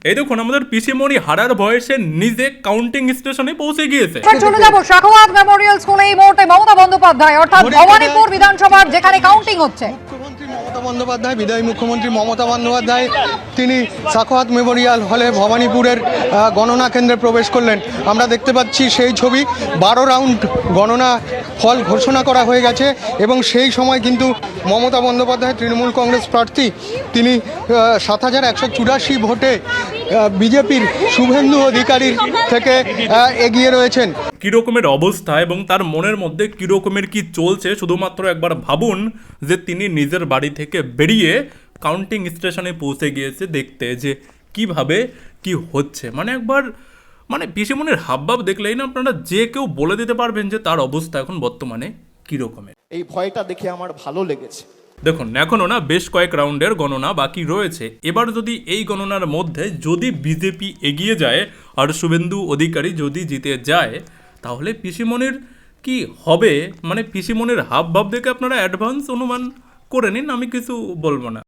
এই দেখুন আমাদের পিসিমণি হারার বয়সে নিজে কাউন্টিং স্টেশনে পৌঁছে গিয়েছে। চলে যাব সাখাওয়াত মেমোরিয়াল স্কুলে। এই মুহূর্তে মমতা বন্দ্যোপাধ্যায় অর্থাৎ ভবানীপুর বিধানসভার যেখানে কাউন্টিং হচ্ছে, মুখ্যমন্ত্রী মমতা বন্দ্যোপাধ্যায়, বিদায়ী মুখ্যমন্ত্রী মমতা বন্দ্যোপাধ্যায় তিনি সাখাওয়াত মেমোরিয়াল হলে ভবানীপুরের গণনা কেন্দ্রে প্রবেশ করলেন। আমরা দেখতে পাচ্ছি সেই ছবি। 12 রাউন্ড গণনা ফল ঘোষণা করা হয়ে গেছে এবং সেই সময় কিন্তু মমতা বন্দ্যোপাধ্যায় তৃণমূল কংগ্রেস প্রার্থী তিনি 7184 ভোটে বিজেপির শুভেন্দু অধিকারীর থেকে এগিয়ে রয়েছেন। কীরকমের অবস্থা এবং তার মনের মধ্যে কীরকমের কি চলছে শুধুমাত্র একবার ভাবুন যে তিনি নিজের বাড়ি থেকে বেরিয়ে কাউন্টিং স্টেশনে পৌঁছে গিয়েছে দেখতে যে কিভাবে কি হচ্ছে। মানে পিসিমণির হাবভাব দেখলেই না আপনারা যে কেউ বলে দিতে পারবেন যে তার অবস্থা এখন বর্তমানে কীরকমের। এই ভয়টা দেখে আমার ভালো লেগেছে। দেখুন এখনও না বেশ কয়েক রাউন্ডের গণনা বাকি রয়েছে। এবার যদি এই গণনার মধ্যে যদি বিজেপি এগিয়ে যায় আর শুভেন্দু অধিকারী যদি জিতে যায় তাহলে পিসিমণির কি হবে, মানে পিসিমণির হাবভাব দেখে আপনারা অ্যাডভান্স অনুমান করে নিন, আমি কিছু বলবো না।